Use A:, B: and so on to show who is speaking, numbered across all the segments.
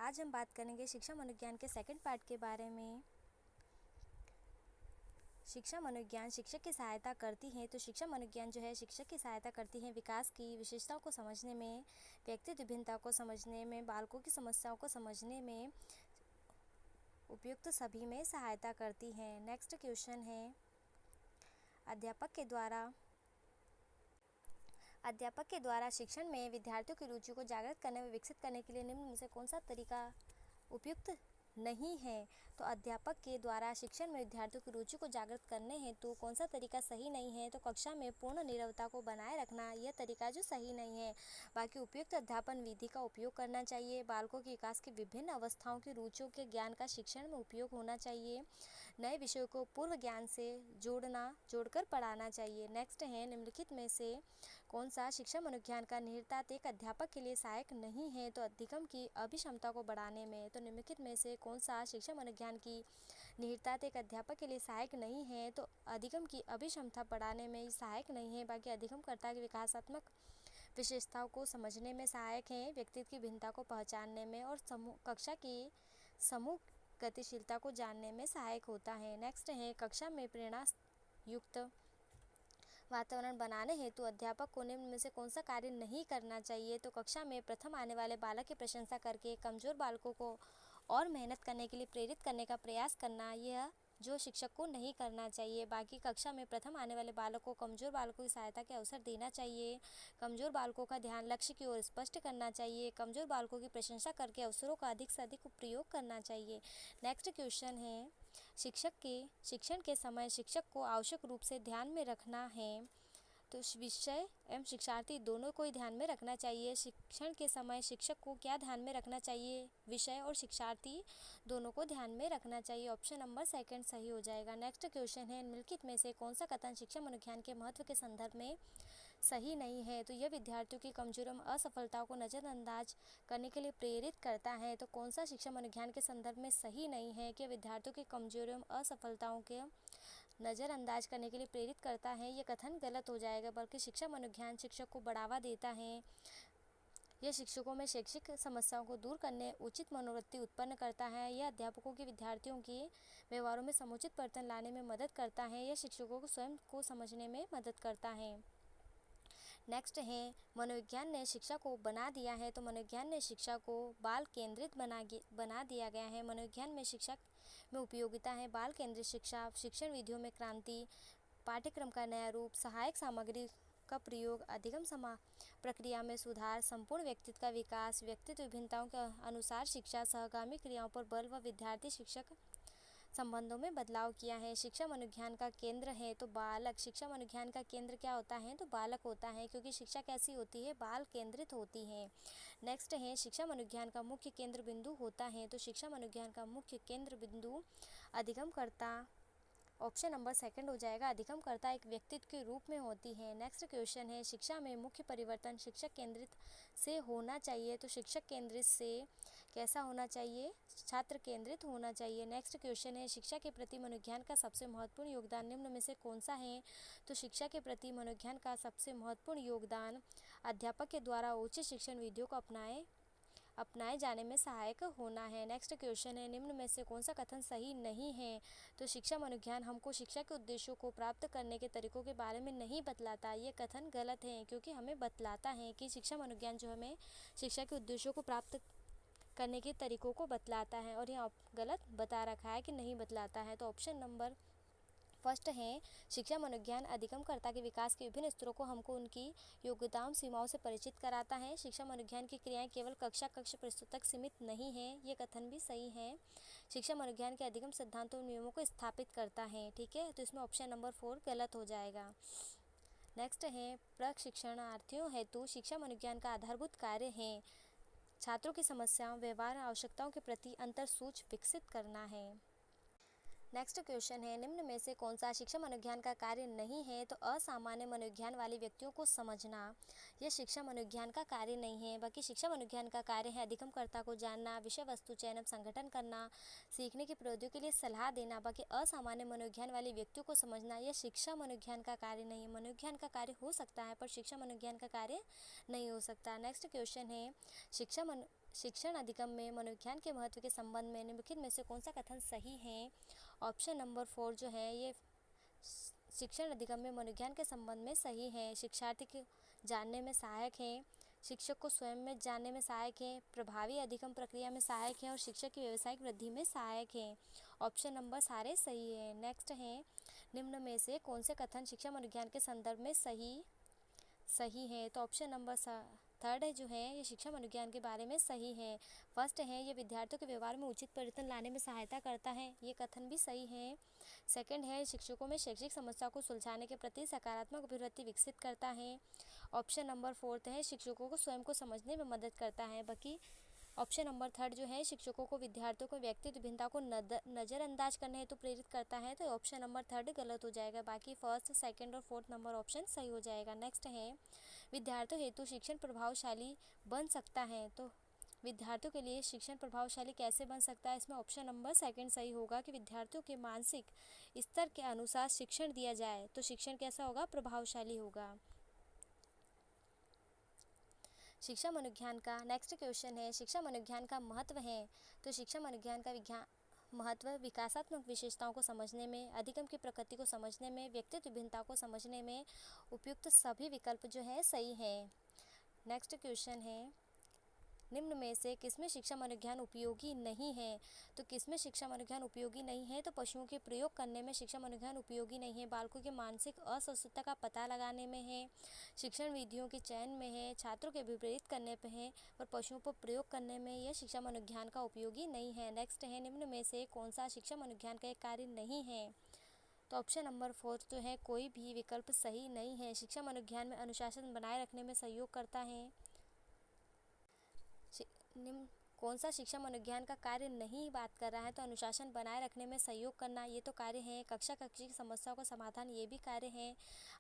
A: आज हम बात करेंगे शिक्षा मनोविज्ञान के सेकंड पार्ट के बारे में। शिक्षा मनोविज्ञान शिक्षक की सहायता करती है। तो शिक्षा मनोविज्ञान जो है शिक्षक की सहायता करती है विकास की विशेषताओं को समझने में, व्यक्तित्व विभिन्नता को समझने में, बालकों की समस्याओं को समझने में, उपयुक्त सभी में सहायता करती है। नेक्स्ट क्वेश्चन है, अध्यापक के द्वारा शिक्षण में विद्यार्थियों की रुचि को जागृत करने व विकसित करने के लिए निम्न में से कौन सा तरीका उपयुक्त नहीं है। तो अध्यापक के द्वारा शिक्षण में विद्यार्थियों की रुचि को जागृत करने हेतु कौन सा तरीका सही नहीं है। तो कक्षा में पूर्ण नीरवता को बनाए रखना यह तरीका जो सही नहीं है। बाकी उपयुक्त अध्यापन विधि का उपयोग करना चाहिए। बालकों के विकास की विभिन्न अवस्थाओं की रुचियों के ज्ञान का शिक्षण में उपयोग होना चाहिए। नए विषयों को पूर्व ज्ञान से जोड़कर पढ़ाना चाहिए। नेक्स्ट है, निम्नलिखित में से कौन सा शिक्षा मनोविज्ञान का निहितार्थ एक अध्यापक के लिए सहायक नहीं है। तो अधिगम की अभिक्षमता को बढ़ाने में। तो निम्नलिखित में से कौन सा शिक्षा मनोविज्ञान की निहितार्थ एक अध्यापक के लिए सहायक नहीं है। तो अधिगम की अभिक्षमता बढ़ाने में सहायक नहीं है। बाकी अधिगमकर्ता की विकासात्मक विशेषताओं को समझने में सहायक है, व्यक्तित्व की भिन्नता को पहचानने में और कक्षा की समूह गतिशीलता को जानने में सहायक होता है। नेक्स्ट है, कक्षा में प्रेरणा युक्त वातावरण बनाने हेतु अध्यापक को निम्न में से कौन सा कार्य नहीं करना चाहिए। तो कक्षा में प्रथम आने वाले बालक की प्रशंसा करके कमज़ोर बालकों को और मेहनत करने के लिए प्रेरित करने का प्रयास करना, यह जो शिक्षक को नहीं करना चाहिए। बाकी कक्षा में प्रथम आने वाले बालकों को कमज़ोर बालकों की सहायता के अवसर देना चाहिए। कमज़ोर बालकों का ध्यान लक्ष्य की ओर स्पष्ट करना चाहिए। कमज़ोर बालकों की प्रशंसा करके अवसरों का अधिक से अधिक प्रयोग करना चाहिए। नेक्स्ट क्वेश्चन है, शिक्षण के समय शिक्षक को आवश्यक रूप से ध्यान में रखना है। तो विषय एवं शिक्षार्थी दोनों को ही ध्यान में रखना चाहिए। शिक्षण के समय शिक्षक को क्या ध्यान में रखना चाहिए, विषय और शिक्षार्थी दोनों को ध्यान में रखना चाहिए। ऑप्शन नंबर सेकंड सही हो जाएगा। नेक्स्ट क्वेश्चन है, निम्नलिखित में से कौन सा कथन शिक्षा मनोविज्ञान के महत्व के संदर्भ में सही नहीं है। तो यह विद्यार्थियों की कमजोरियों एवं असफलताओं को नज़रअंदाज करने के लिए प्रेरित करता है। तो कौन सा शिक्षा मनोविज्ञान के संदर्भ में सही नहीं है कि विद्यार्थियों की कमजोरियों एवं असफलताओं के नज़रअंदाज करने के लिए प्रेरित करता है, ये कथन गलत हो जाएगा। बल्कि शिक्षा मनोविज्ञान शिक्षक को बढ़ावा देता है। यह शिक्षकों में शैक्षिक समस्याओं को दूर करने उचित मनोवृत्ति उत्पन्न करता है। यह अध्यापकों की विद्यार्थियों के व्यवहारों में समुचित परिवर्तन लाने में मदद करता है। यह शिक्षकों को स्वयं को समझने में मदद करता है। नेक्स्ट है, मनोविज्ञान ने शिक्षा को बना दिया है। तो मनोविज्ञान ने शिक्षा को बाल केंद्रित बना दिया गया है। मनोविज्ञान में शिक्षक में उपयोगिता है बाल केंद्रित शिक्षा, शिक्षण विधियों में क्रांति, पाठ्यक्रम का नया रूप, सहायक सामग्री का प्रयोग, अधिगम प्रक्रिया में सुधार, संपूर्ण व्यक्तित्व का विकास, व्यक्तित्व विभिन्नताओं के अनुसार शिक्षा, सहगामी क्रियाओं पर बल व विद्यार्थी शिक्षक संबंधों में बदलाव किया है। शिक्षा मनोविज्ञान का केंद्र है तो बालक। शिक्षा मनोविज्ञान का केंद्र क्या होता है, तो बालक होता है, क्योंकि शिक्षा कैसी होती है, बाल केंद्रित होती है। नेक्स्ट है, शिक्षा मनोविज्ञान का मुख्य केंद्र बिंदु होता है। तो शिक्षा मनोविज्ञान का मुख्य केंद्र बिंदु अधिगमकर्ता, ऑप्शन नंबर सेकंड हो जाएगा। अधिगमकर्ता एक व्यक्तित्व के रूप में होती है। नेक्स्ट क्वेश्चन है, शिक्षा में मुख्य परिवर्तन शिक्षक केंद्रित से होना चाहिए। तो शिक्षक केंद्रित से कैसा होना चाहिए, छात्र केंद्रित होना चाहिए। नेक्स्ट क्वेश्चन है, शिक्षा के प्रति मनोविज्ञान का सबसे महत्वपूर्ण योगदान निम्न में से कौन सा है। तो शिक्षा के प्रति मनोविज्ञान का सबसे महत्वपूर्ण योगदान अध्यापक के द्वारा उचित शिक्षण विधियों को अपनाए जाने में सहायक होना है। नेक्स्ट क्वेश्चन है, निम्न में से कौन सा कथन सही नहीं है। तो शिक्षा मनोविज्ञान हमको शिक्षा के उद्देश्यों को प्राप्त करने के तरीकों के बारे में नहीं बतलाता, ये कथन गलत है, क्योंकि हमें बतलाता है कि शिक्षा मनोविज्ञान जो हमें शिक्षा के उद्देश्यों को प्राप्त करने के तरीकों को बतलाता है, और यहाँ गलत बता रखा है कि नहीं बतलाता है। तो ऑप्शन नंबर फर्स्ट है, शिक्षा मनोविज्ञान अधिगमकर्ता के विकास के विभिन्न स्तरों को हमको उनकी योग्यताओं सीमाओं से परिचित कराता है। शिक्षा मनोविज्ञान की क्रियाएं केवल कक्ष प्रस्तुत तक सीमित नहीं है, ये कथन भी सही है। शिक्षा मनोविज्ञान के अधिगम सिद्धांतों और नियमों को स्थापित करता है। ठीक है, तो इसमें ऑप्शन नंबर 4 गलत हो जाएगा। नेक्स्ट है, प्रशिक्षणार्थियों हेतु शिक्षा मनोविज्ञान का आधारभूत कार्य है छात्रों की समस्याओं, व्यवहार, आवश्यकताओं के प्रति अंतर्सूच विकसित करना है। नेक्स्ट क्वेश्चन है, निम्न में से कौन सा शिक्षा मनोविज्ञान का कार्य नहीं है। तो असामान्य मनोविज्ञान वाले व्यक्तियों को समझना, यह शिक्षा मनोविज्ञान का कार्य नहीं है। बाकी शिक्षा मनोविज्ञान का कार्य है अधिगमकर्ता को जानना, विषय वस्तु चयन संगठन करना, सीखने की प्रौद्योगिकी के लिए सलाह देना। बाकी असामान्य मनोविज्ञान वाले व्यक्तियों को समझना, यह शिक्षा मनोविज्ञान का कार्य नहीं है। मनोविज्ञान का कार्य हो सकता है पर शिक्षा मनोविज्ञान का कार्य नहीं हो सकता। नेक्स्ट क्वेश्चन है, शिक्षा शिक्षण अधिगम में मनोविज्ञान के महत्व के संबंध में निम्नलिखित में से कौन सा कथन सही है? ऑप्शन नंबर 4 जो है ये शिक्षण अधिगम में मनोविज्ञान के संबंध में सही है। शिक्षार्थी को जानने में सहायक है, शिक्षक को स्वयं में जानने में सहायक है, प्रभावी अधिगम प्रक्रिया में सहायक है और शिक्षक की व्यावसायिक वृद्धि में सहायक है। ऑप्शन नंबर सारे सही है। नेक्स्ट है, निम्न में से कौन से कथन शिक्षा मनोविज्ञान के संदर्भ में सही है? तो ऑप्शन नंबर 3 है जो है ये शिक्षा मनोविज्ञान के बारे में सही है। फर्स्ट है, ये विद्यार्थियों के व्यवहार में उचित परिवर्तन लाने में सहायता करता है, ये कथन भी सही है। सेकंड है, शिक्षकों में शैक्षिक समस्या को सुलझाने के प्रति सकारात्मक अभिवृत्ति विकसित करता है। ऑप्शन नंबर 4 है, शिक्षकों को स्वयं को समझने में मदद करता है। बाकी ऑप्शन नंबर 3 जो है शिक्षकों को विद्यार्थियों को व्यक्तित्व भिन्नता को नज़रअंदाज करने हेतु प्रेरित करता है। तो ऑप्शन नंबर 3 गलत हो जाएगा। बाकी फर्स्ट, सेकंड और फोर्थ नंबर ऑप्शन सही हो जाएगा। नेक्स्ट है, विद्यार्थियों हेतु शिक्षण प्रभावशाली बन सकता है। तो विद्यार्थियों के लिए शिक्षण प्रभावशाली कैसे बन सकता है? इसमें ऑप्शन नंबर 2 सही होगा कि विद्यार्थियों के मानसिक स्तर के अनुसार शिक्षण दिया जाए तो शिक्षण कैसा होगा? प्रभावशाली होगा। शिक्षा मनोविज्ञान का नेक्स्ट क्वेश्चन है, शिक्षा मनोविज्ञान का महत्व है। तो शिक्षा मनोविज्ञान का महत्व विकासात्मक विशेषताओं को समझने में, अधिगम की प्रकृति को समझने में, व्यक्तित्व भिन्नता को समझने में उपयुक्त सभी विकल्प जो है सही है। नेक्स्ट क्वेश्चन है, निम्न में से किसमें शिक्षा मनोविज्ञान उपयोगी नहीं है? तो किसमें शिक्षा मनोविज्ञान उपयोगी नहीं है? तो पशुओं के प्रयोग करने में शिक्षा मनोविज्ञान उपयोगी नहीं है, बालकों के मानसिक अस्वस्थता का पता लगाने में है, शिक्षण विधियों के चयन में है, छात्रों के विपरीत करने पर है और पशुओं पर प्रयोग करने में यह शिक्षा मनोविज्ञान का उपयोगी नहीं है। नेक्स्ट है, निम्न में से कौन सा शिक्षा मनोविज्ञान का एक कार्य नहीं है? तो ऑप्शन नंबर 4 जो है कोई भी विकल्प सही नहीं है। शिक्षा मनोविज्ञान में अनुशासन बनाए रखने में सहयोग करता है। निम्न कौन सा शिक्षा मनोविज्ञान का कार्य नहीं बात कर रहा है? तो अनुशासन बनाए रखने में सहयोग करना ये तो कार्य है, कक्षा कक्षी की समस्याओं का समाधान ये भी कार्य है,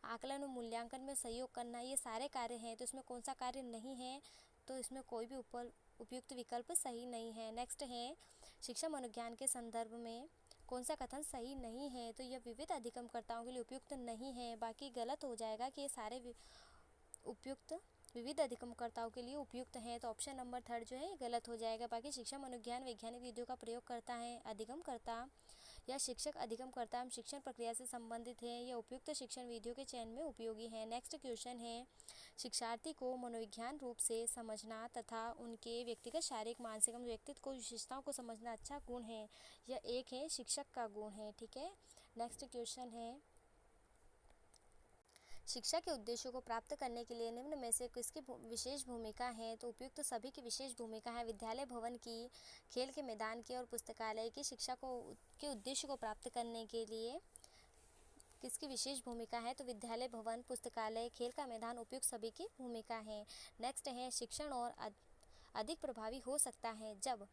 A: आकलन और मूल्यांकन में सहयोग करना ये सारे कार्य हैं। तो इसमें कौन सा कार्य नहीं है? तो इसमें कोई भी उपयुक्त विकल्प सही नहीं है। नेक्स्ट है, शिक्षा मनोविज्ञान के संदर्भ में कौन सा कथन सही नहीं है? तो यह विविध अधिगमकर्ताओं के लिए उपयुक्त नहीं है। बाकी गलत हो जाएगा कि ये सारे उपयुक्त विविध अधिगमकर्ताओं के लिए उपयुक्त हैं। तो ऑप्शन नंबर 3 जो है गलत हो जाएगा। बाकी शिक्षा मनोविज्ञान वैज्ञानिक विधियों का प्रयोग करता है, अधिगमकर्ता या शिक्षक अधिगमकर्ता एवं शिक्षण प्रक्रिया से संबंधित है, या उपयुक्त शिक्षण विधियों के चयन में उपयोगी है। नेक्स्ट क्वेश्चन है, शिक्षार्थी को मनोविज्ञान रूप से समझना तथा उनके व्यक्तिगत शारीरिक मानसिक एवं व्यक्तित्व को विशेषताओं को समझना अच्छा गुण है, यह एक है शिक्षक का गुण है। ठीक है। नेक्स्ट क्वेश्चन है, शिक्षा के उद्देश्यों को प्राप्त करने के लिए निम्न में से किसकी विशेष भूमिका है? तो उपयुक्त सभी की विशेष भूमिका है। विद्यालय भवन की, खेल के मैदान की और पुस्तकालय की शिक्षा के उद्देश्य को प्राप्त करने के लिए किसकी विशेष भूमिका है? तो विद्यालय भवन, पुस्तकालय, खेल का मैदान उपयुक्त सभी की भूमिका है। नेक्स्ट है, शिक्षण और अधिक प्रभावी हो सकता है जब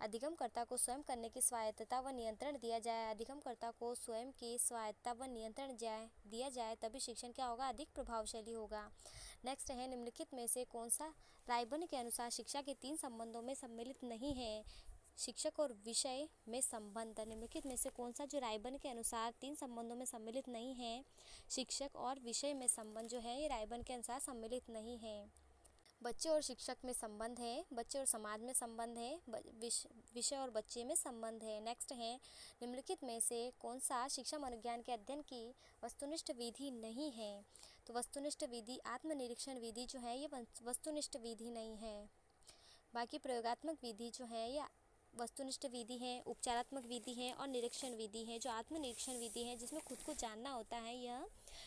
A: अधिगमकर्ता को स्वयं करने की स्वायत्तता व नियंत्रण दिया जाए। अधिगमकर्ता को स्वयं की स्वायत्तता व नियंत्रण दिया जाए तभी शिक्षण क्या होगा? अधिक प्रभावशाली होगा। नेक्स्ट है, निम्नलिखित में से कौन सा रायबर्न के अनुसार शिक्षा के 3 संबंधों में सम्मिलित नहीं है? शिक्षक और विषय में संबंध। निम्नलिखित में से कौन सा जो रायबर्न के अनुसार 3 संबंधों में सम्मिलित नहीं है? शिक्षक और विषय में संबंध जो है ये रायबर्न के अनुसार सम्मिलित नहीं है। बच्चे और शिक्षक में संबंध है, बच्चे और समाज में संबंध है, विषय और बच्चे में संबंध है। नेक्स्ट है, निम्नलिखित में से कौन सा शिक्षा मनोविज्ञान के अध्ययन की वस्तुनिष्ठ विधि नहीं है? तो वस्तुनिष्ठ विधि आत्मनिरीक्षण विधि जो है ये वस्तुनिष्ठ विधि नहीं है। बाकी प्रयोगात्मक विधि जो है ये वस्तुनिष्ठ विधि है, उपचारात्मक विधि है और निरीक्षण विधि है। जो आत्मनिरीक्षण विधि है जिसमें खुद को जानना होता है, यह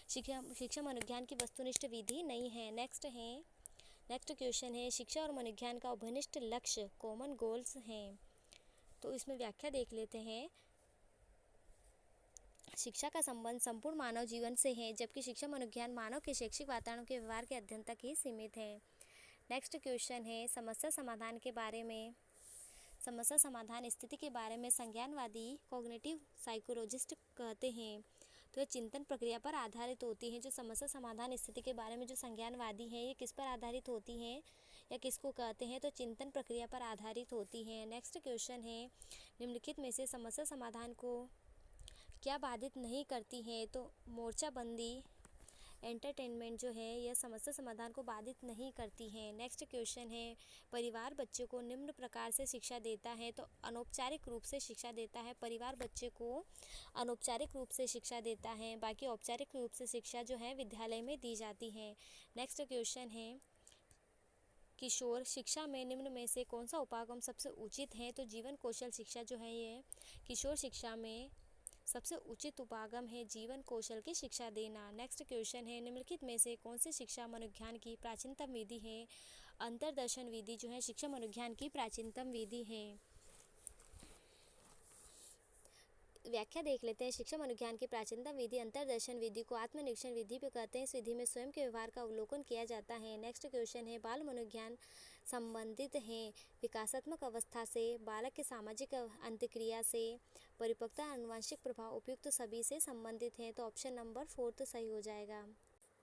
A: शिक्षा मनोविज्ञान की वस्तुनिष्ठ विधि नहीं है। नेक्स्ट क्वेश्चन है, शिक्षा और मनोविज्ञान का उभयनिष्ठ लक्ष्य कॉमन गोल्स हैं। तो इसमें व्याख्या देख लेते हैं। शिक्षा का संबंध संपूर्ण मानव जीवन से है, जबकि शिक्षा मनोविज्ञान मानव के शैक्षिक वातावरण के व्यवहार के अध्ययन तक ही सीमित है। नेक्स्ट क्वेश्चन है, समस्या समाधान स्थिति के बारे में संज्ञानवादी कॉग्निटिव साइकोलॉजिस्ट कहते हैं। तो ये चिंतन प्रक्रिया पर आधारित होती है। जो समस्या समाधान स्थिति के बारे में जो संज्ञानवादी है ये किस पर आधारित होती है या किसको कहते हैं? तो चिंतन प्रक्रिया पर आधारित होती है। नेक्स्ट क्वेश्चन है, निम्नलिखित में से समस्या समाधान को क्या बाधित नहीं करती है? तो मोर्चाबंदी, एंटरटेनमेंट जो है यह समस्या समाधान को बाधित नहीं करती है। नेक्स्ट क्वेश्चन है, परिवार बच्चे को निम्न प्रकार से शिक्षा देता है। तो अनौपचारिक रूप से शिक्षा देता है। परिवार बच्चे को अनौपचारिक रूप से शिक्षा देता है, बाकी औपचारिक रूप से शिक्षा जो है विद्यालय में दी जाती है। नेक्स्ट क्वेश्चन है, किशोर शिक्षा में निम्न में से कौन सा उपागम सबसे उचित है। तो जीवन कौशल शिक्षा जो है ये किशोर शिक्षा में सबसे उचित उपागम है, जीवन कौशल की शिक्षा देना। नेक्स्ट क्वेश्चन है, निम्नलिखित में से कौन सी शिक्षा मनोविज्ञान की प्राचीनतम विधि है। अंतर्दर्शन विधि जो है शिक्षा मनोविज्ञान की प्राचीनतम विधि है। व्याख्या देख लेते हैं। शिक्षा मनोविज्ञान की प्राचीनतम विधि अंतर्दर्शन विधि को आत्मनिरीक्षण विधि भी कहते हैं। इस विधि में स्वयं के व्यवहार का अवलोकन किया जाता है। नेक्स्ट क्वेश्चन है, बाल मनोविज्ञान संबंधित है विकासात्मक अवस्था से, बालक के सामाजिक अंतक्रिया से, परिपक्वता, आनुवंशिक प्रभाव, उपयुक्त सभी से संबंधित है। तो ऑप्शन नंबर 4 सही हो जाएगा।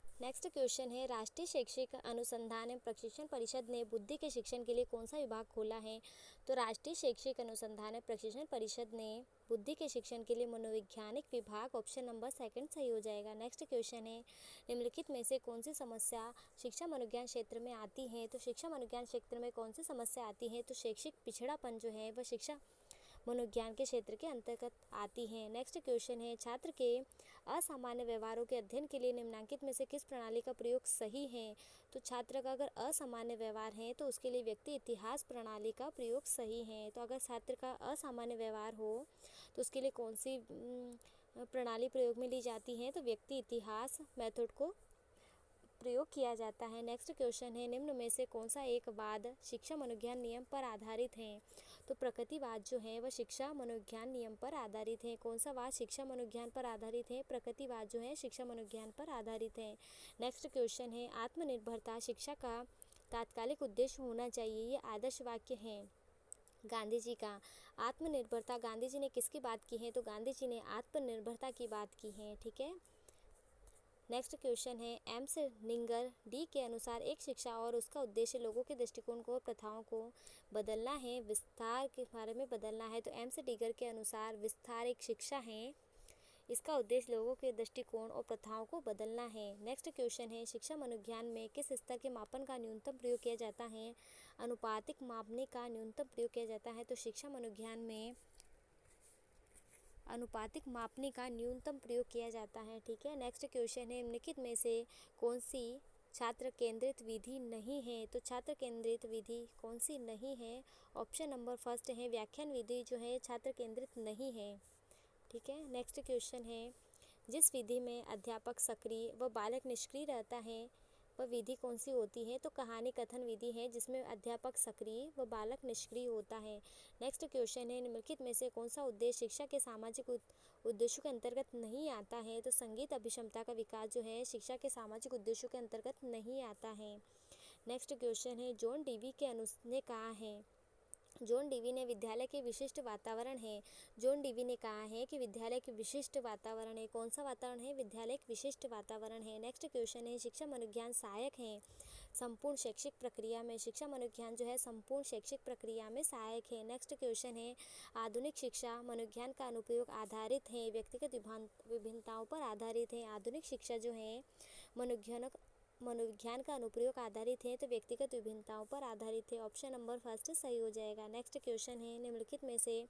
A: नेक्स्ट क्वेश्चन है, राष्ट्रीय शैक्षिक अनुसंधान एवं प्रशिक्षण परिषद ने बुद्धि के शिक्षण के लिए कौन सा विभाग खोला है। तो राष्ट्रीय शैक्षिक अनुसंधान एवं प्रशिक्षण परिषद ने बुद्धि के शिक्षण के लिए मनोवैज्ञानिक विभाग, ऑप्शन नंबर 2 सही हो जाएगा। नेक्स्ट क्वेश्चन है, निम्नलिखित में से कौन सी समस्या शिक्षा मनोविज्ञान क्षेत्र में आती है। तो शिक्षा मनोविज्ञान क्षेत्र में कौन सी समस्या आती है। तो शैक्षिक पिछड़ापन जो है वह शिक्षा मनोविज्ञान के क्षेत्र के अंतर्गत आती है। नेक्स्ट क्वेश्चन है, छात्र के असामान्य व्यवहारों के अध्ययन के लिए निम्नलिखित में से किस प्रणाली का प्रयोग सही है। तो छात्र का अगर असामान्य व्यवहार है तो उसके लिए व्यक्ति इतिहास प्रणाली का प्रयोग सही है। तो अगर छात्र का असामान्य व्यवहार हो तो उसके लिए कौन सी प्रणाली प्रयोग में ली जाती है। तो व्यक्ति इतिहास मेथड को प्रयोग किया जाता है। नेक्स्ट क्वेश्चन है, निम्न में से कौन सा एक वाद शिक्षा मनोविज्ञान नियम पर आधारित है। तो प्रकृतिवाद जो है वह शिक्षा मनोविज्ञान नियम पर आधारित है। कौन सा वाद शिक्षा मनोविज्ञान पर आधारित है। प्रकृतिवाद जो है शिक्षा मनोविज्ञान पर आधारित है। नेक्स्ट क्वेश्चन है, आत्मनिर्भरता शिक्षा का तात्कालिक उद्देश्य होना चाहिए, ये आदर्श वाक्य है गांधी जी का। आत्मनिर्भरता गांधी जी ने किसकी बात की है। तो गांधी जी ने आत्मनिर्भरता की बात की है। ठीक है। नेक्स्ट क्वेश्चन है, एम्स निंगर डी के अनुसार एक शिक्षा और उसका उद्देश्य लोगों के दृष्टिकोण को और प्रथाओं को बदलना है, विस्तार के बारे में बदलना है। तो एम्स डिगर के अनुसार विस्तार एक शिक्षा है, इसका उद्देश्य लोगों के दृष्टिकोण और प्रथाओं को बदलना है। नेक्स्ट क्वेश्चन है, शिक्षा मनोविज्ञान में किस स्तर के मापन का न्यूनतम प्रयोग किया जाता है। अनुपातिक मापने का न्यूनतम प्रयोग किया जाता है। तो शिक्षा मनोविज्ञान में अनुपातिक मापने का न्यूनतम प्रयोग किया जाता है। ठीक है। नेक्स्ट क्वेश्चन है, निम्नलिखित में से कौन सी छात्र केंद्रित विधि नहीं है। तो छात्र केंद्रित विधि कौन सी नहीं है। ऑप्शन नंबर 1 है व्याख्यान विधि जो है छात्र केंद्रित नहीं है। ठीक है। नेक्स्ट क्वेश्चन है, जिस विधि में अध्यापक सक्रिय व बालक निष्क्रिय रहता है वह विधि कौन सी होती है। तो कहानी कथन विधि है जिसमें अध्यापक सक्रिय व बालक निष्क्रिय होता है। नेक्स्ट क्वेश्चन है, निम्नलिखित में से कौन सा उद्देश्य शिक्षा के सामाजिक उद्देश्यों के अंतर्गत नहीं आता है। तो संगीत अभिक्षमता का विकास जो है शिक्षा के सामाजिक उद्देश्यों के अंतर्गत नहीं आता है। नेक्स्ट क्वेश्चन है, जॉन डीवी के ने कहा है, जॉन डीवी ने विद्यालय के विशिष्ट वातावरण है। जॉन डीवी ने कहा है कि विद्यालय के विशिष्ट वातावरण है। कौन सा वातावरण है। विद्यालय के विशिष्ट वातावरण है। नेक्स्ट क्वेश्चन है, शिक्षा मनोविज्ञान सहायक है संपूर्ण शैक्षिक प्रक्रिया में। शिक्षा मनोविज्ञान जो है संपूर्ण शैक्षिक प्रक्रिया में सहायक है। नेक्स्ट क्वेश्चन है, आधुनिक शिक्षा मनोविज्ञान का अनुप्रयोग आधारित है व्यक्तिगत विभिन्नताओं पर आधारित है। आधुनिक शिक्षा जो है मनोविज्ञान का अनुप्रयोग आधारित है तो व्यक्तिगत विभिन्नताओं पर आधारित है। ऑप्शन नंबर 1 सही हो जाएगा। नेक्स्ट क्वेश्चन है, निम्नलिखित में से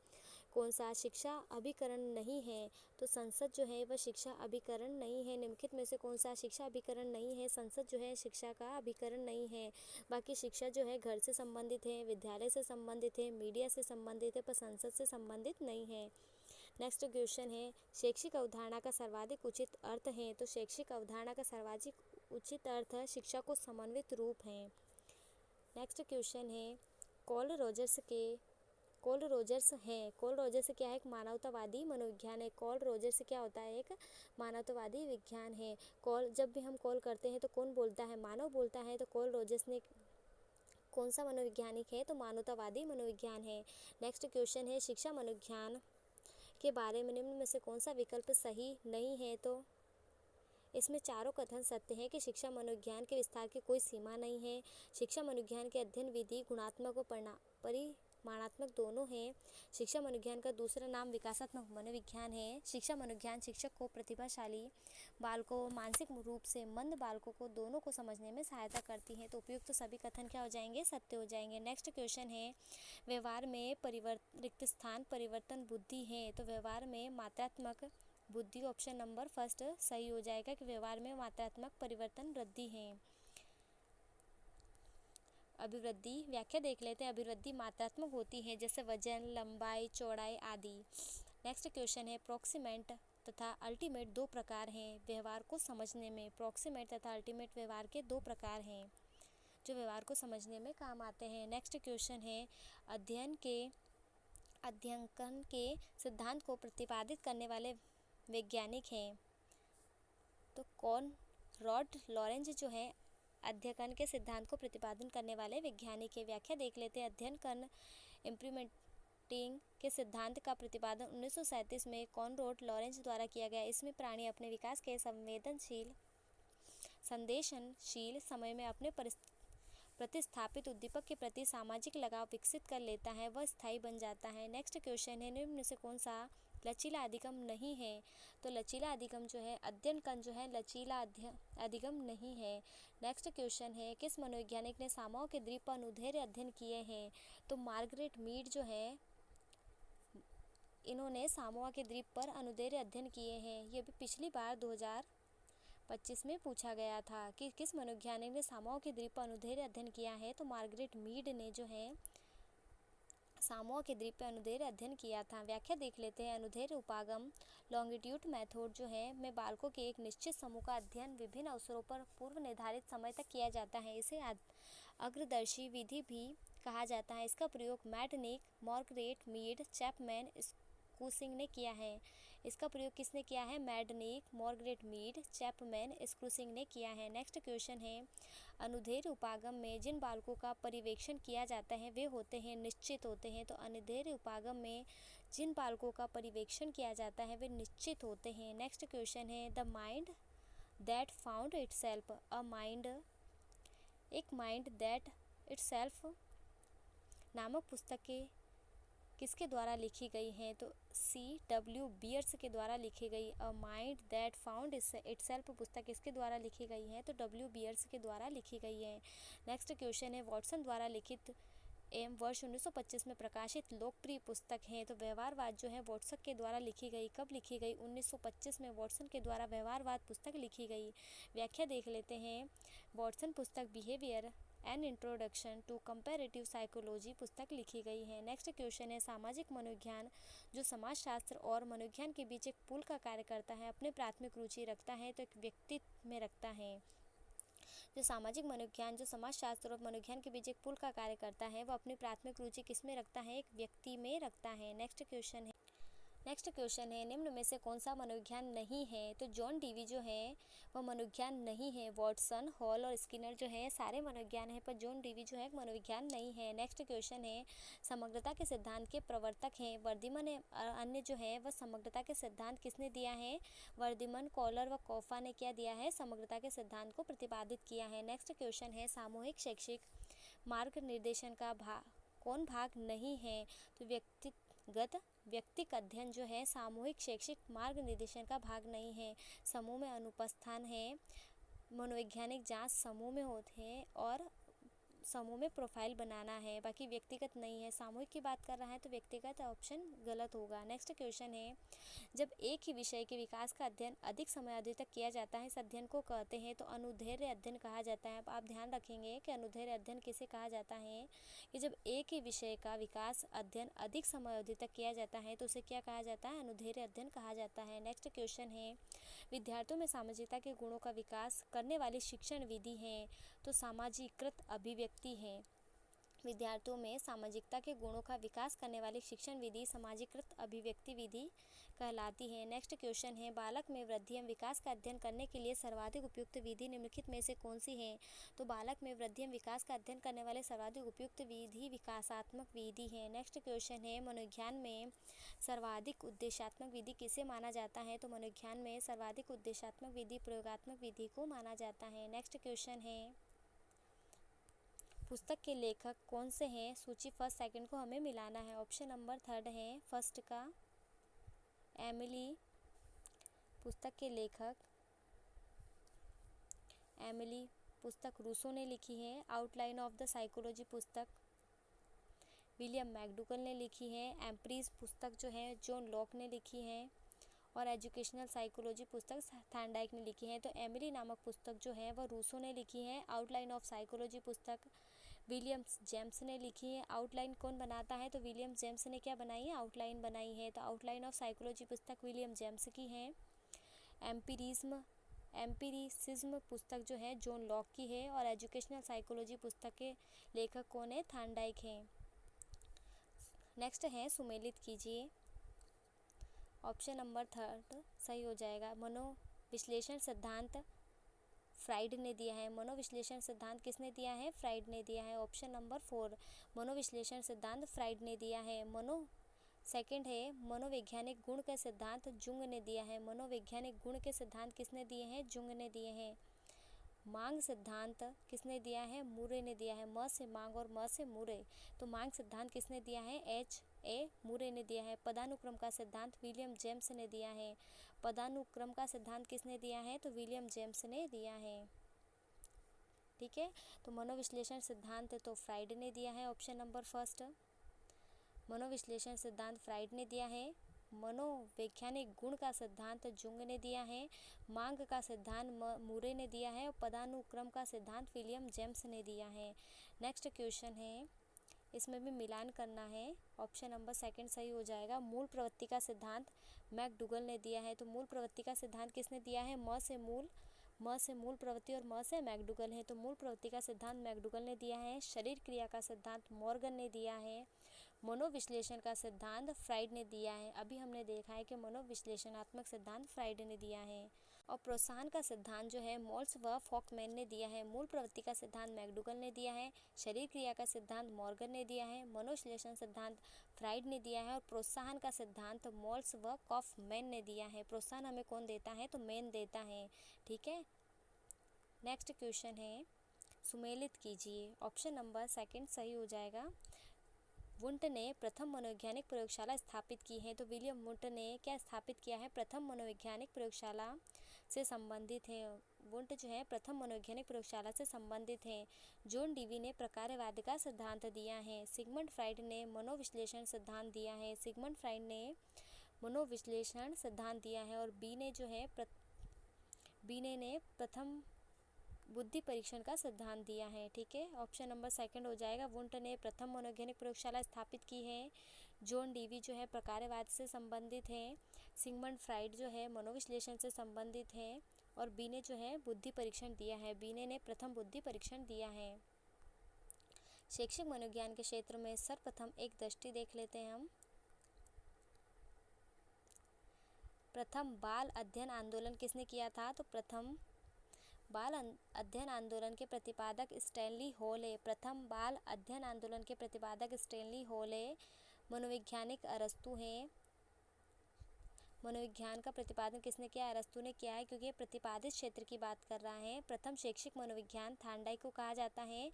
A: कौन सा शिक्षा अभिकरण नहीं है। तो संसद जो है वह शिक्षा अभिकरण नहीं है। निम्नलिखित में से कौन सा शिक्षा अभिकरण नहीं है। संसद जो है शिक्षा का अभिकरण नहीं है। बाकी शिक्षा जो है घर से संबंधित है, विद्यालय से संबंधित है, मीडिया से संबंधित है, पर संसद से संबंधित नहीं है। नेक्स्ट क्वेश्चन है, शैक्षिक अवधारणा का सर्वाधिक उचित अर्थ है। तो शैक्षिक अवधारणा का सर्वाधिक उचित अर्थ शिक्षा को समन्वित रूप है। नेक्स्ट क्वेश्चन है, कॉल रोजर्स क्या है। एक मानवतावादी मनोविज्ञान है। कॉल रोजर्स क्या होता है। एक मानवतावादी विज्ञान है। जब भी हम कॉल करते हैं तो कौन बोलता है। मानव बोलता है। तो कॉल रोजर्स ने कौन सा मनोवैज्ञानिक है। तो मानवतावादी मनोविज्ञान है। नेक्स्ट क्वेश्चन है, शिक्षा मनोविज्ञान के बारे में निम्न में से कौन सा विकल्प सही नहीं है। तो इसमें चारों कथन सत्य हैं कि शिक्षा मनोविज्ञान के विस्तार की कोई सीमा नहीं है। शिक्षा मनोविज्ञान के अध्ययन विधि गुणात्मक व माणात्मक दोनों हैं। शिक्षा मनोविज्ञान का दूसरा नाम विकासात्मक मनोविज्ञान है। शिक्षा मनोविज्ञान शिक्षक को प्रतिभाशाली बालकों व मानसिक रूप से मंद बालकों को दोनों को समझने में सहायता करती है। तो उपयुक्त सभी कथन क्या हो जाएंगे? सत्य हो जाएंगे। नेक्स्ट क्वेश्चन है, व्यवहार में रिक्त स्थान परिवर्तन बुद्धि है। तो व्यवहार में मात्रात्मक बुद्धि ऑप्शन नंबर फर्स्ट सही हो जाएगा कि व्यवहार में मात्रात्मक परिवर्तन वृद्धि है। अभिवृद्धि व्याख्या देख लेते हैं। अभिवृद्धि मात्रात्मक होती है, जैसे वजन, लंबाई, चौड़ाई आदि। नेक्स्ट क्वेश्चन है, प्रोक्सीमेट तथा अल्टीमेट दो प्रकार हैं व्यवहार को समझने में। प्रोक्सीमेट तथा अल्टीमेट व्यवहार के दो प्रकार हैं जो व्यवहार को समझने में काम आते हैं। नेक्स्ट क्वेश्चन है, अध्ययन के सिद्धांत को प्रतिपादित करने वाले वैज्ञानिक हैं। तो कौन? रॉड लॉरेंज जो है अध्ययन के सिद्धांत को प्रतिपादन करने वाले वैज्ञानिक के। व्याख्या देख लेते हैं। अध्ययन इम्प्लीमेंटिंग के सिद्धांत का प्रतिपादन 1937 में कॉनरैड लॉरेंज द्वारा किया गया। इसमें प्राणी अपने विकास के संवेदनशील समय में अपने प्रतिस्थापित उद्दीपक के प्रति सामाजिक लगाव विकसित कर लेता है, वह स्थायी बन जाता है। नेक्स्ट क्वेश्चन है, निम्न में से कौन सा लचीला अधिगम नहीं है? तो लचीला अधिगम जो है अध्ययन कण जो है लचीला अधिगम नहीं है। नेक्स्ट क्वेश्चन है, किस मनोवैज्ञानिक ने सामाओं के द्वीप पर अनुदैर्ध्य अध्ययन किए हैं? तो मार्गरेट मीड जो है इन्होंने सामोआ के द्वीप पर अनुदैर्ध्य अध्ययन किए हैं। ये भी पिछली बार 2025 में पूछा गया था कि किस मनोवैज्ञानिक ने सामोआ के द्वीप पर अनुदैर्ध्य अध्ययन किया है। तो मार्गरेट मीड ने जो है सामोआ के द्वीप पर अनुदैर्ध्य अध्ययन किया था। व्याख्या देख लेते हैं। अनुदैर्ध्य उपागम लॉन्गिट्यूड मेथड जो है में बालकों के एक निश्चित समूह का अध्ययन विभिन्न अवसरों पर पूर्व निर्धारित समय तक किया जाता है। इसे अग्रदर्शी विधि भी कहा जाता है। इसका प्रयोग मैटनिक, मार्गरेट मीड, चैपमैन, स्कूसिंग ने किया है। इसका प्रयोग किसने किया है? मैटनिक, मार्गरेट मीड, चैपमैन, स्कूसिंग ने किया है। नेक्स्ट क्वेश्चन है, अनुदैर्ध्य उपागम में जिन बालकों का परिवेक्षण किया जाता है वे होते हैं निश्चित होते हैं। तो अनुदैर्ध्य उपागम में जिन बालकों का परिवेक्षण किया जाता है वे निश्चित होते हैं। नेक्स्ट क्वेश्चन है, the mind that found itself एक माइंड दैट इटसेल्फ नामक पुस्तकें किसके द्वारा लिखी गई हैं? तो C.W. बियर्स के द्वारा लिखी गई। A mind that found itself पुस्तक किसके द्वारा लिखी गई है? तो W. बियर्स के द्वारा लिखी गई है। नेक्स्ट क्वेश्चन है, वॉटसन द्वारा लिखित एवं वर्ष 1925 में प्रकाशित लोकप्रिय पुस्तक है। तो व्यवहारवाद जो है वॉटसन के द्वारा लिखी गई। कब लिखी गई? 1925 में वॉटसन के द्वारा व्यवहारवाद पुस्तक लिखी गई। व्याख्या देख लेते हैं। वॉटसन पुस्तक behaviour an introduction to comparative psychology पुस्तक लिखी गई है। नेक्स्ट क्वेश्चन है, सामाजिक मनोविज्ञान जो समाजशास्त्र और मनोविज्ञान के बीच एक पुल का कार्य करता है अपने प्राथमिक रुचि रखता है तो एक व्यक्तित्व में रखता है। जो सामाजिक मनोविज्ञान जो समाजशास्त्र और मनोविज्ञान के बीच एक पुल का कार्य करता है वो अपनी प्राथमिक रुचि किस में रखता है? एक व्यक्ति में रखता है। नेक्स्ट क्वेश्चन है, निम्न में से कौन सा मनोविज्ञान नहीं है? तो जॉन डीवी जो है वह मनोविज्ञान नहीं है। वॉटसन, हॉल और स्किनर जो है सारे मनोविज्ञान है, पर जॉन डीवी जो है मनोविज्ञान नहीं है। नेक्स्ट क्वेश्चन है, समग्रता के सिद्धांत के प्रवर्तक हैं वर्दिमन अन्य जो है वह समग्रता के सिद्धांत किसने दिया है? वर्दिमन, कॉलर व कॉफा ने क्या दिया है? समग्रता के सिद्धांत को प्रतिपादित किया है। नेक्स्ट क्वेश्चन है, सामूहिक शैक्षिक मार्ग निर्देशन का कौन भाग नहीं है? तो व्यक्तिक अध्ययन जो है सामूहिक शैक्षिक मार्ग निर्देशन का भाग नहीं है। समूह में अनुपस्थान है, मनोवैज्ञानिक जांच समूह में होते हैं और समूह में प्रोफाइल बनाना है, बाकी व्यक्तिगत नहीं है। सामूहिक की बात कर रहा है तो व्यक्तिगत ऑप्शन गलत होगा। नेक्स्ट क्वेश्चन है, जब एक ही विषय के विकास का अध्ययन अधिक समय अवधि तक किया जाता है इस अध्ययन को कहते हैं तो अनुदैर्ध्य अध्ययन कहा जाता है। अब आप ध्यान रखेंगे कि अनुदैर्ध्य अध्ययन किसे कहा जाता है कि जब एक ही विषय का विकास अध्ययन अधिक समय अवधि तक किया जाता है तो उसे क्या कहा जाता है? अनुदैर्ध्य अध्ययन कहा जाता है। नेक्स्ट क्वेश्चन है, विद्यार्थियों में सामाजिकता के गुणों का विकास करने वाली शिक्षण विधि है। तो सामाजिकृत अभिव्यक्ति है। विद्यार्थियों में सामाजिकता के गुणों का विकास करने वाली शिक्षण विधि सामाजिकृत अभिव्यक्ति विधि कहलाती है। नेक्स्ट क्वेश्चन है, बालक में वृद्धि एवं विकास का अध्ययन करने के लिए सर्वाधिक उपयुक्त विधि निम्नलिखित में से कौन सी है? तो बालक में वृद्धि एवं विकास का अध्ययन करने वाले सर्वाधिक उपयुक्त विधि विकासात्मक विधि है। नेक्स्ट क्वेश्चन है, मनोविज्ञान में सर्वाधिक उद्देश्यात्मक विधि किसे माना जाता है? तो मनोविज्ञान में सर्वाधिक उद्देश्यात्मक विधि प्रयोगात्मक विधि को माना जाता है। नेक्स्ट क्वेश्चन है, पुस्तक के लेखक कौन से हैं? सूची फर्स्ट सेकंड को हमें मिलाना है। ऑप्शन नंबर थर्ड है फर्स्ट का एमिली। पुस्तक के लेखक एमिली। पुस्तक रूसो ने लिखी है। आउटलाइन ऑफ द साइकोलॉजी पुस्तक विलियम मैकडूगल ने लिखी है। एम्प्रीज पुस्तक जो है जॉन लॉक ने लिखी है। और एजुकेशनल साइकोलॉजी पुस्तक थॉर्नडाइक ने लिखी है। तो एमिली नामक पुस्तक जो है वह रूसो ने लिखी है। आउटलाइन ऑफ साइकोलॉजी पुस्तक विलियम जेम्स ने लिखी है। आउटलाइन कौन बनाता है? तो विलियम जेम्स ने क्या बनाई है? आउटलाइन बनाई है। तो आउटलाइन ऑफ साइकोलॉजी पुस्तक विलियम जेम्स की है। एम्पिरिसिज्म पुस्तक जो है जॉन लॉक की है। और एजुकेशनल साइकोलॉजी पुस्तक के लेखक कौन है? थॉर्नडाइक हैं। नेक्स्ट है सुमेलित कीजिए। ऑप्शन नंबर थर्ड सही हो जाएगा। मनोविश्लेषण सिद्धांत फ्राइड ने दिया है। मनोविश्लेषण सिद्धांत किसने दिया है? फ्राइड ने दिया है। ऑप्शन नंबर 4 मनोविश्लेषण सिद्धांत फ्राइड ने दिया है। सेकंड है मनोवैज्ञानिक गुण का सिद्धांत जुंग ने दिया है। मनोवैज्ञानिक गुण के सिद्धांत किसने दिए हैं? जुंग ने दिए हैं। मांग सिद्धांत किसने दिया है? मुरे ने दिया है। म से मांग और म से मुरे, तो मांग सिद्धांत किसने दिया है? H.A. मुरे ने दिया है। पदानुक्रम का सिद्धांत विलियम जेम्स ने दिया है। पदानुक्रम का सिद्धांत किसने दिया है? तो विलियम जेम्स ने दिया है। ठीक है, तो मनोविश्लेषण सिद्धांत तो फ्राइड ने दिया है। ऑप्शन नंबर फर्स्ट मनोविश्लेषण सिद्धांत फ्राइड ने दिया है। मनोवैज्ञानिक गुण का सिद्धांत जुंग ने दिया है। मांग का सिद्धांत मुरे ने दिया है। और पदानुक्रम का सिद्धांत विलियम जेम्स ने दिया है। नेक्स्ट क्वेश्चन है, इसमें भी मिलान करना है। ऑप्शन नंबर सेकंड सही हो जाएगा। मूल प्रवृत्ति का सिद्धांत मैकडूगल ने दिया है। तो मूल प्रवृत्ति का सिद्धांत किसने दिया है? म से मूल प्रवृत्ति और म से मैकडूगल है। तो मूल प्रवृत्ति का सिद्धांत मैकडूगल ने दिया है। शरीर क्रिया का सिद्धांत मॉर्गन ने दिया है। मनोविश्लेषण का सिद्धांत फ्राइड ने दिया है। अभी हमने देखा है कि मनोविश्लेषणात्मक सिद्धांत फ्राइड ने दिया है। और प्रोत्साहन का सिद्धांत जो है मोल्स व फॉकमैन ने दिया है। मूल प्रवृत्ति का सिद्धांत मैकडूगल ने दिया है। शरीर क्रिया का सिद्धांत मॉर्गन ने दिया है। मनोविश्लेषण सिद्धांत फ्राइड ने दिया है। और प्रोत्साहन का सिद्धांत मोल्स व कॉफमैन ने दिया है। प्रोत्साहन हमें कौन देता है? तो मैन देता है। ठीक है, नेक्स्ट क्वेश्चन है, सुमेलित कीजिए। ऑप्शन नंबर सेकंड सही हो जाएगा। वुंट ने प्रथम मनोवैज्ञानिक प्रयोगशाला स्थापित की है। तो विलियम वुंट ने क्या स्थापित किया है? प्रथम मनोवैज्ञानिक प्रयोगशाला से संबंधित है। वुंट जो है प्रथम मनोवैज्ञानिक प्रयोगशाला से संबंधित है। जॉन डीवी ने प्रकारवाद का सिद्धांत दिया है। सिगमंड फ्राइड ने मनोविश्लेषण सिद्धांत दिया है। सिगमंड फ्राइड ने मनोविश्लेषण सिद्धांत दिया है। और बीने ने प्रथम बुद्धि परीक्षण का सिद्धांत दिया है। ठीक है, ऑप्शन नंबर सेकंड हो जाएगा। वुंट ने प्रथम मनोवैज्ञानिक प्रयोगशाला स्थापित की है। जॉन डीवी जो है प्रकारवाद से संबंधित है। सिगमंड फ्राइड जो है मनोविश्लेषण से संबंधित है। और बीने जो है बुद्धि परीक्षण दिया है। बीने ने प्रथम बुद्धि परीक्षण दिया है। शैक्षिक मनोविज्ञान के क्षेत्र में सर्वप्रथम एक दृष्टि देख लेते हैं हम। प्रथम बाल अध्ययन आंदोलन किसने किया था? तो प्रथम बाल अध्ययन आंदोलन के प्रतिपादक स्टैनली हॉल है। प्रथम बाल अध्ययन आंदोलन के प्रतिपादक स्टैनली हॉल है। मनोवैज्ञानिक अरस्तु हैं। मनोविज्ञान का प्रतिपादन किसने किया? अरस्तु ने किया है, क्योंकि ये प्रतिपादित क्षेत्र की बात कर रहा है। प्रथम शैक्षिक मनोविज्ञान थॉर्नडाइक को कहा जाता है।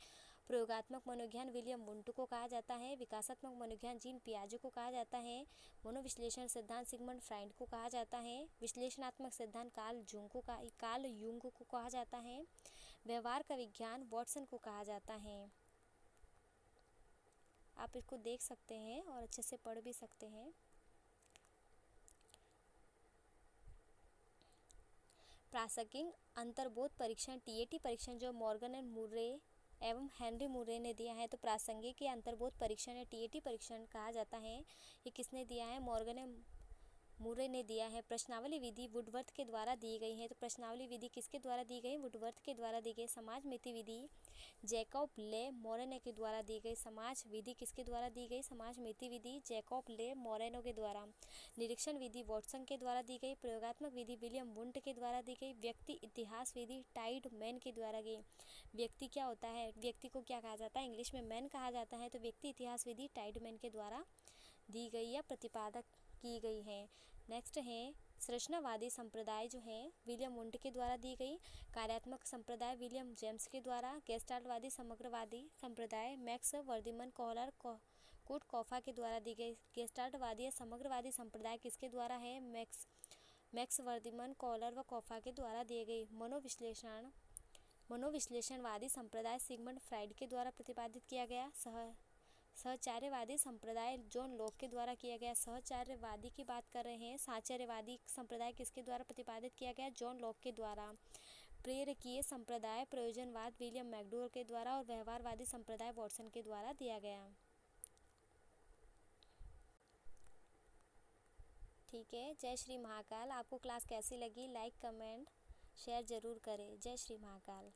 A: प्रयोगात्मक मनोविज्ञान विलियम वुंट को कहा जाता है। विकासात्मक मनोविज्ञान जीन पियाजे को कहा जाता है। मनोविश्लेषण सिद्धांत सिगमंड फ्राइड को कहा जाता है। विश्लेषणात्मक सिद्धांत कार्ल यूंग को कहा जाता है। व्यवहार का विज्ञान वॉटसन को कहा जाता है। आप इसको देख सकते हैं और अच्छे से पढ़ भी सकते हैं। प्रासंगिक अंतर्बोध परीक्षण TAT परीक्षण जो मॉर्गन एंड मुरे एवं हेनरी मुरे ने दिया है। तो प्रासंगिक या अंतर्बोध परीक्षण या TAT परीक्षण कहा जाता है। ये किसने दिया है? मॉर्गन एंड मुरे ने दिया है। प्रश्नावली विधि वुडवर्थ के द्वारा दी गई है। तो प्रश्नावली विधि किसके द्वारा दी गई? वुडवर्थ के द्वारा दी गई। समाज मिति विधि जैकब ले मोरेनो के द्वारा दी गई। समाज विधि किसके द्वारा दी गई? समाज मिति विधि जैकब ले मोरेनो के द्वारा। निरीक्षण विधि वॉटसन के द्वारा दी गई। प्रयोगात्मक विधि विलियम वुंट के द्वारा दी गई। व्यक्ति इतिहास विधि टाइडमैन के द्वारा गई। व्यक्ति क्या होता है? व्यक्ति को क्या कहा जाता है? इंग्लिश में मैन कहा जाता है। तो व्यक्ति इतिहास विधि टाइडमैन के द्वारा दी गई या प्रतिपादक की गई है। नेक्स्ट है संरचनावादी संप्रदाय जो है विलियम वुंड के द्वारा दी गई। कार्यात्मक संप्रदाय विलियम जेम्स के द्वारा। गेस्टाल्टवादी समग्रवादी संप्रदाय मैक्स वर्दिमन कॉलर कूट कॉफा के द्वारा दी गई। गेस्टाल्टवादी या समग्रवादी संप्रदाय किसके द्वारा है? मैक्स वर्दिमन कॉलर व कॉफा के द्वारा दिए गई। मनोविश्लेषणवादी संप्रदाय सिगमंड फ्राइड के द्वारा प्रतिपादित किया गया। सहचार्यवादी संप्रदाय जॉन लॉक के द्वारा किया गया। सहचार्यवादी की बात कर रहे हैं। साहचर्यवादी संप्रदाय किसके द्वारा प्रतिपादित किया गया? जॉन लॉक के द्वारा। प्रेरकीय संप्रदाय प्रयोजनवाद विलियम मैकडूगल के द्वारा और व्यवहारवादी संप्रदाय वॉटसन के द्वारा दिया गया। ठीक है, जय श्री महाकाल। आपको क्लास कैसी लगी? लाइक कमेंट शेयर ज़रूर करें। जय श्री महाकाल।